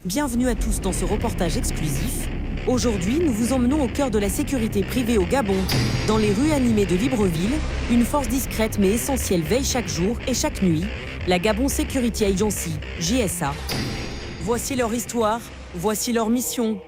Bienvenue à tous dans ce reportage exclusif. Aujourd'hui, nous vous emmenons au cœur de la sécurité privée au Gabon. Dans les rues animées de Libreville, une force discrète mais essentielle veille chaque jour et chaque nuit, la Gabon Security Agency, GSA. Voici leur histoire, voici leur mission.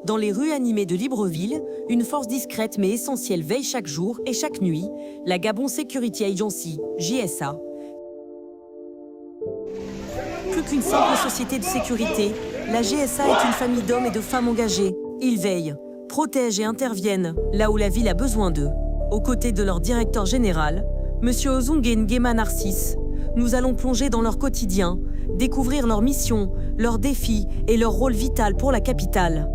Dans les rues animées de Libreville, une force discrète mais essentielle veille chaque jour et chaque nuit, la Gabon Security Agency, GSA. Plus qu'une simple société de sécurité, la GSA est une famille d'hommes et de femmes engagés. Ils veillent, protègent et interviennent là où la ville a besoin d'eux. Aux côtés de leur directeur général, M. Ozongue Nguema Narcisse, nous allons plonger dans leur quotidien, découvrir leurs missions, leurs défis et leur rôle vital pour la capitale.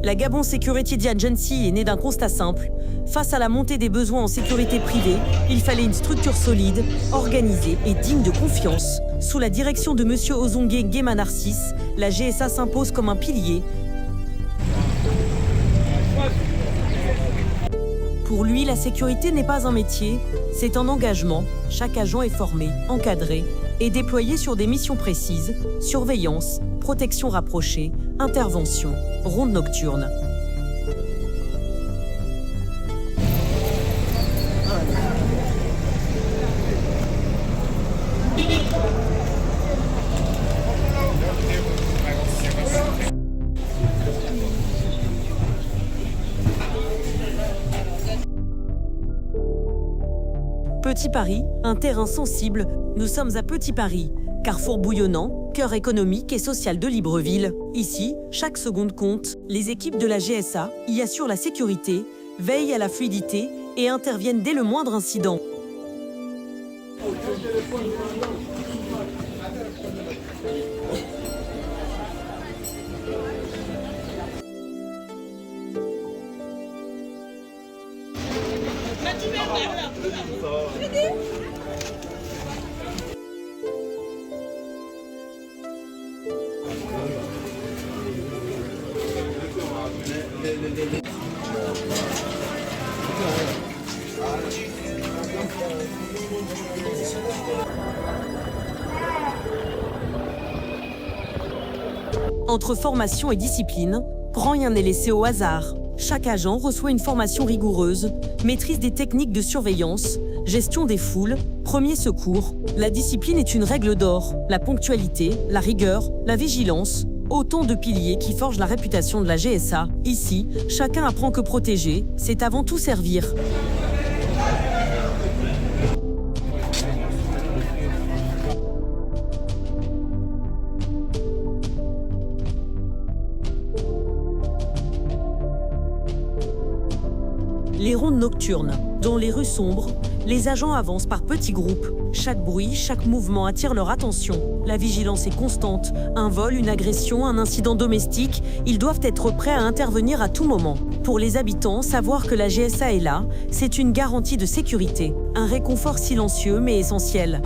La Gabon Security Agency est née d'un constat simple. Face à la montée des besoins en sécurité privée, il fallait une structure solide, organisée et digne de confiance. Sous la direction de M. Ozongue Nguema Narcisse, la GSA s'impose comme un pilier. Pour lui, la sécurité n'est pas un métier, c'est un engagement. Chaque agent est formé, encadré et déployé sur des missions précises, surveillance, protection rapprochée, intervention, ronde nocturne. Petit Paris, un terrain sensible, nous sommes à Petit Paris, carrefour bouillonnant, cœur économique et social de Libreville. Ici, chaque seconde compte. Les équipes de la GSA y assurent la sécurité, veillent à la fluidité et interviennent dès le moindre incident. Entre formation et discipline, rien n'est laissé au hasard. Chaque agent reçoit une formation rigoureuse, maîtrise des techniques de surveillance, gestion des foules, premier secours. La discipline est une règle d'or. La ponctualité, la rigueur, la vigilance, autant de piliers qui forgent la réputation de la GSA. Ici, chacun apprend que protéger, c'est avant tout servir. Les rondes nocturnes. Dans les rues sombres, les agents avancent par petits groupes. Chaque bruit, chaque mouvement attire leur attention. La vigilance est constante. Un vol, une agression, un incident domestique, ils doivent être prêts à intervenir à tout moment. Pour les habitants, savoir que la GSA est là, c'est une garantie de sécurité. Un réconfort silencieux mais essentiel.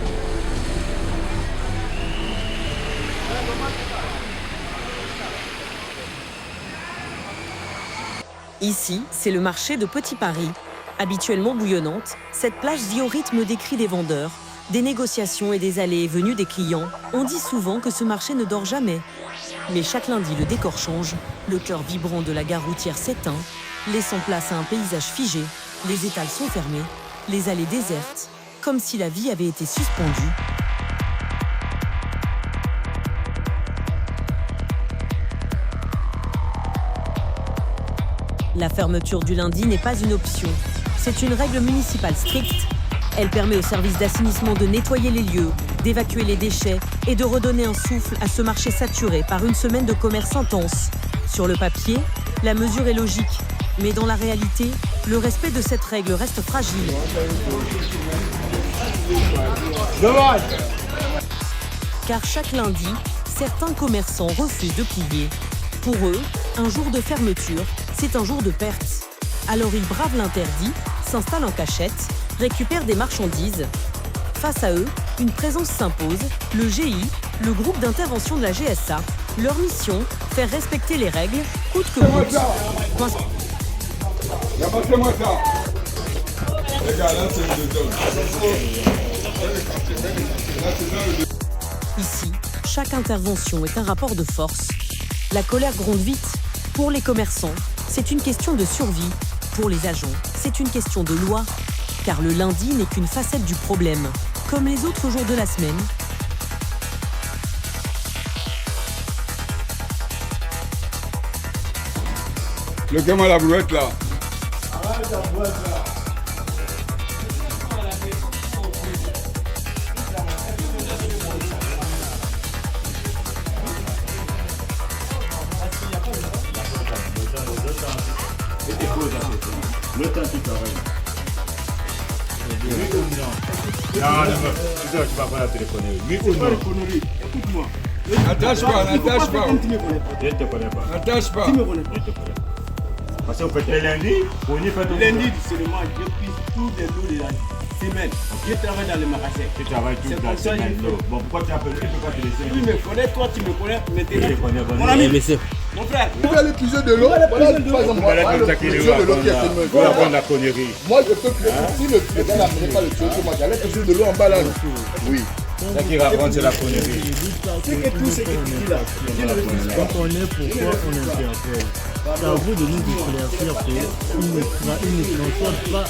Ici, c'est le marché de Petit Paris. Habituellement bouillonnante, cette plage vit au rythme des cris des vendeurs, des négociations et des allées et venues des clients. On dit souvent que ce marché ne dort jamais. Mais chaque lundi, le décor change, le cœur vibrant de la gare routière s'éteint laissant place à un paysage figé. Les étals sont fermés, les allées désertes, comme si la vie avait été suspendue. La fermeture du lundi n'est pas une option. C'est une règle municipale stricte. Elle permet au service d'assainissement de nettoyer les lieux, d'évacuer les déchets et de redonner un souffle à ce marché saturé par une semaine de commerce intense. Sur le papier, la mesure est logique, mais dans la réalité, le respect de cette règle reste fragile. Car chaque lundi, certains commerçants refusent de plier. Pour eux, un jour de fermeture, c'est un jour de perte. Alors ils bravent l'interdit, s'installent en cachette, récupèrent des marchandises. Face à eux, une présence s'impose, le GI, le groupe d'intervention de la GSA. Leur mission, faire respecter les règles, coûte que coûte. Apportez-moi ça. Les gars, là, c'est une zone. Ici, chaque intervention est un rapport de force. La colère gronde vite. Pour les commerçants, c'est une question de survie. Pour les agents, c'est une question de loi. Car le lundi n'est qu'une facette du problème. Comme les autres jours de la semaine, Levez-moi la brouette là. Arrête la brouette là. Le temps qui travaille. Non, tu vas pas la téléphoner. Oui ou non? Écoute-moi. N'attache pas, n'attache pas. Je ne te connais pas. N'attache pas. Tu me connais pas. Je te connais pas. Parce que vous faites le lundi, vous n'y faites Lundi seulement, je pisse tous les jours de la semaine. Je travaille dans le magasin. Tu travailles toute la semaine. Bon, pourquoi tu appelles? Tu peux pas te laisser. Tu me connais, toi tu me connais maintenant. Je connais pas. Mon ami, mon frère. Vous allez puiser de l'eau. Voilà, par exemple, moi, Vous allez le attaquer puiser de l'eau qui est filmé. Vous apprendre la connerie. Moi, je peux puiser. Si le gars n'amenait pas le tuyau que moi, j'allais puiser de l'eau en bas là. Oui. Ça qui raconte, c'est la connerie. C'est que tout ce que tu dis là, Quand on est pourquoi on interpelle. C'est à vous de nous éclaircir qu'il ne transporte pas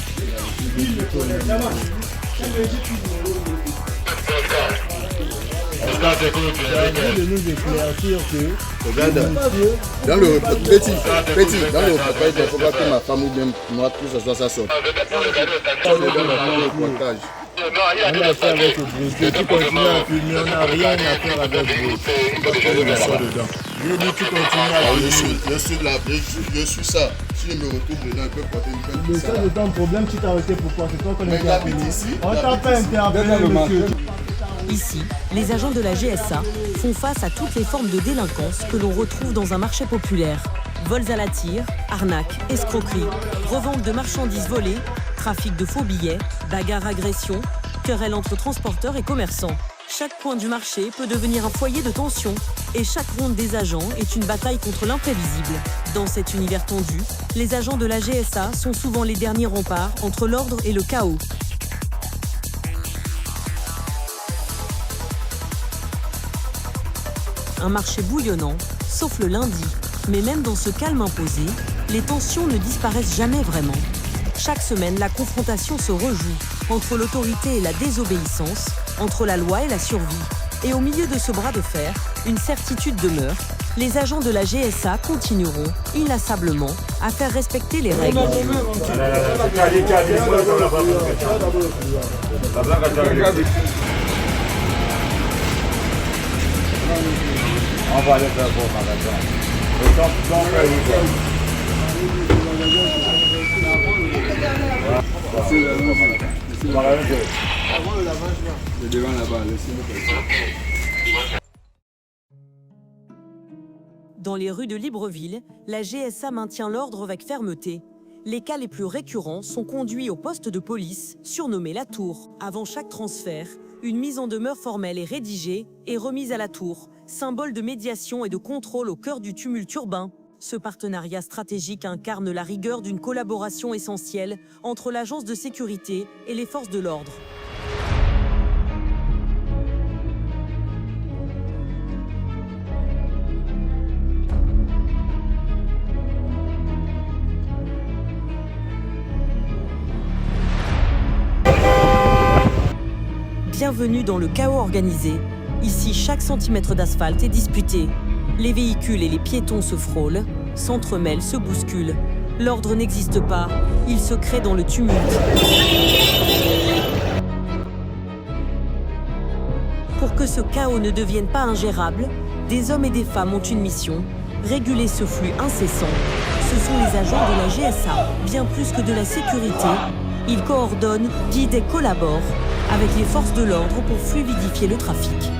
C'est à vous de nous éclaircir que Regarde, dans le petit, dans le reportage, il faut pas que ma femme ou bien moi, tout ça soit ça sort. C'est dans le reportage. on a fait avec le bruit. Tu continues à filmer, on n'a rien à faire avec vous. Je dis tu continues à filmer. Je suis ça. Si je me retrouve dedans, je peux porter une peine. Le seul de ton problème, tu t'es arrêté pourquoi? C'est toi qu'on Mais a il habite interpellé. ici. On t'a pas interpellé, monsieur. ici, les agents de la GSA font face à toutes les formes de délinquance que l'on retrouve dans un marché populaire. Vols à la tire, arnaques, escroqueries, revente de marchandises volées, trafic de faux billets, bagarres, agressions, querelles entre transporteurs et commerçants. Chaque coin du marché peut devenir un foyer de tension et chaque ronde des agents est une bataille contre l'imprévisible. Dans cet univers tendu, les agents de la GSA sont souvent les derniers remparts entre l'ordre et le chaos. Un marché bouillonnant, sauf le lundi. Mais même dans ce calme imposé, les tensions ne disparaissent jamais vraiment. Chaque semaine, la confrontation se rejoue entre l'autorité et la désobéissance, entre la loi et la survie. Et au milieu de ce bras de fer, une certitude demeure. Les agents de la GSA continueront, inlassablement, à faire respecter les règles. On va aller faire bon magasin. Le temps fait Le devant là-bas, laissez-nous passer. Dans les rues de Libreville, la GSA maintient l'ordre avec fermeté. Les cas les plus récurrents sont conduits au poste de police, surnommé la Tour. Avant chaque transfert, une mise en demeure formelle est rédigée et remise à la Tour, symbole de médiation et de contrôle au cœur du tumulte urbain. Ce partenariat stratégique incarne la rigueur d'une collaboration essentielle entre l'agence de sécurité et les forces de l'ordre. Bienvenue dans le chaos organisé. Ici, chaque centimètre d'asphalte est disputé. Les véhicules et les piétons se frôlent, s'entremêlent, se bousculent. L'ordre n'existe pas, il se crée dans le tumulte. Pour que ce chaos ne devienne pas ingérable, des hommes et des femmes ont une mission, réguler ce flux incessant. Ce sont les agents de la GSA, bien plus que de la sécurité. Ils coordonnent, guident et collaborent avec les forces de l'ordre pour fluidifier le trafic.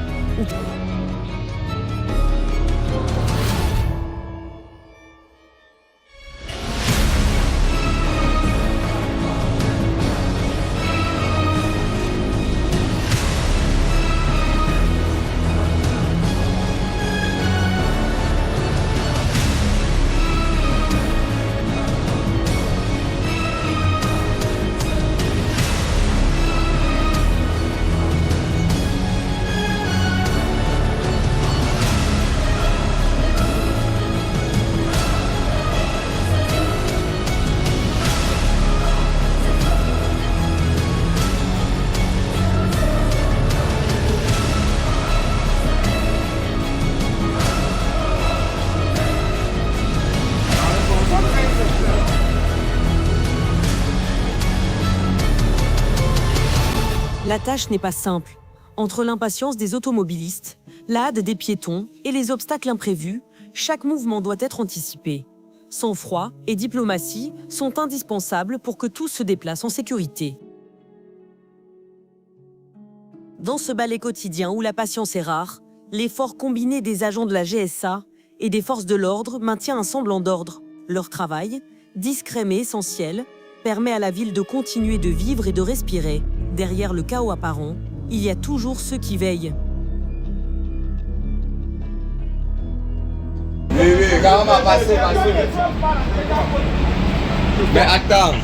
La tâche n'est pas simple. Entre l'impatience des automobilistes, la hâte des piétons et les obstacles imprévus, chaque mouvement doit être anticipé. Sang-froid et diplomatie sont indispensables pour que tous se déplacent en sécurité. Dans ce ballet quotidien où la patience est rare, l'effort combiné des agents de la GSA et des forces de l'ordre maintient un semblant d'ordre. Leur travail, discret mais essentiel, permet à la ville de continuer de vivre et de respirer. Derrière le chaos apparent, il y a toujours ceux qui veillent. Oui, carrément, passez. Mais attends.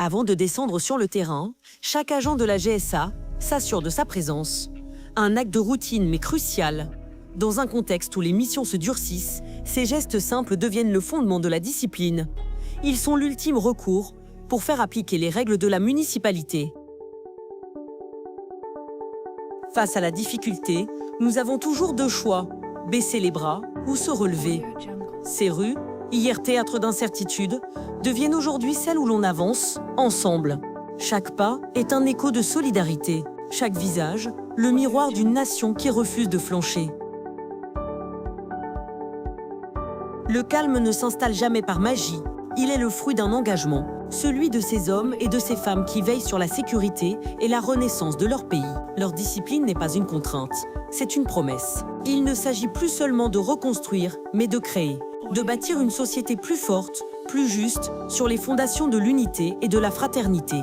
Avant de descendre sur le terrain, chaque agent de la GSA s'assure de sa présence. Un acte de routine mais crucial. Dans un contexte où les missions se durcissent, ces gestes simples deviennent le fondement de la discipline. Ils sont l'ultime recours pour faire appliquer les règles de la municipalité. Face à la difficulté, nous avons toujours deux choix, baisser les bras ou se relever. Ces rues, hier théâtre d'incertitude, deviennent aujourd'hui celles où l'on avance, ensemble. Chaque pas est un écho de solidarité, chaque visage, le miroir d'une nation qui refuse de flancher. Le calme ne s'installe jamais par magie, il est le fruit d'un engagement, celui de ces hommes et de ces femmes qui veillent sur la sécurité et la renaissance de leur pays. Leur discipline n'est pas une contrainte, c'est une promesse. Il ne s'agit plus seulement de reconstruire, mais de créer, de bâtir une société plus forte, plus juste, sur les fondations de l'unité et de la fraternité.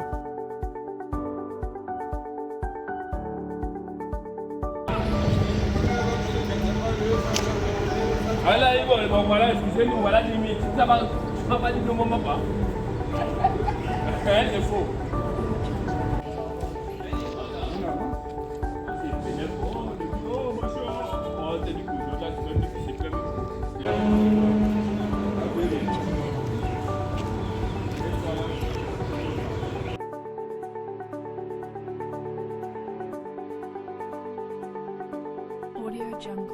Voilà, excusez-nous, voilà limite. Ça va pas dire le moment pas. C'est faux. Jungle.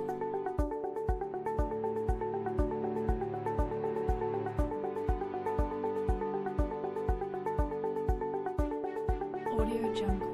Audio Jungle.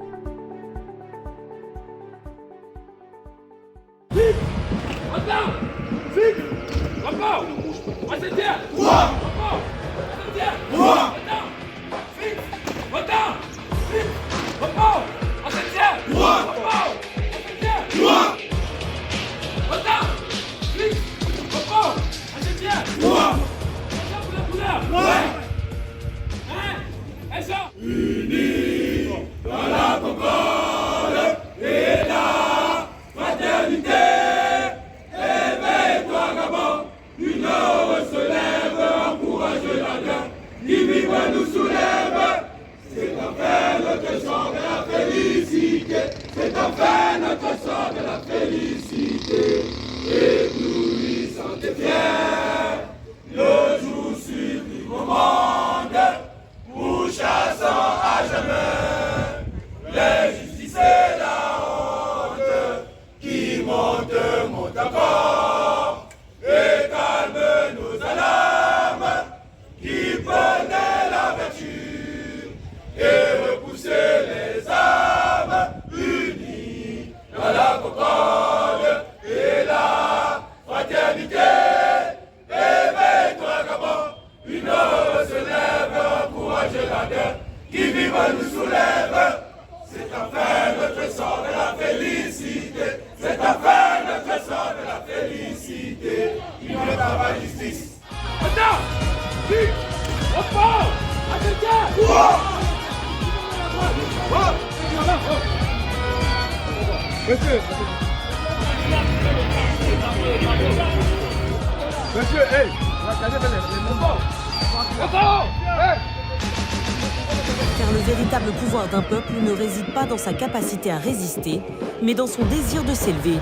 Car le véritable pouvoir d'un peuple ne réside pas dans sa capacité à résister, mais dans son désir de s'élever.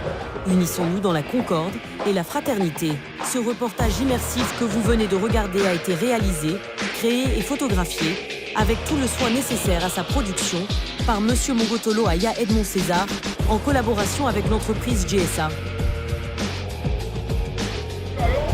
Unissons-nous dans la concorde et la fraternité. Ce reportage immersif que vous venez de regarder a été réalisé, créé et photographié avec tout le soin nécessaire à sa production par Monsieur Mongotolo Aya Edmond César en collaboration avec l'entreprise GSA. Allô?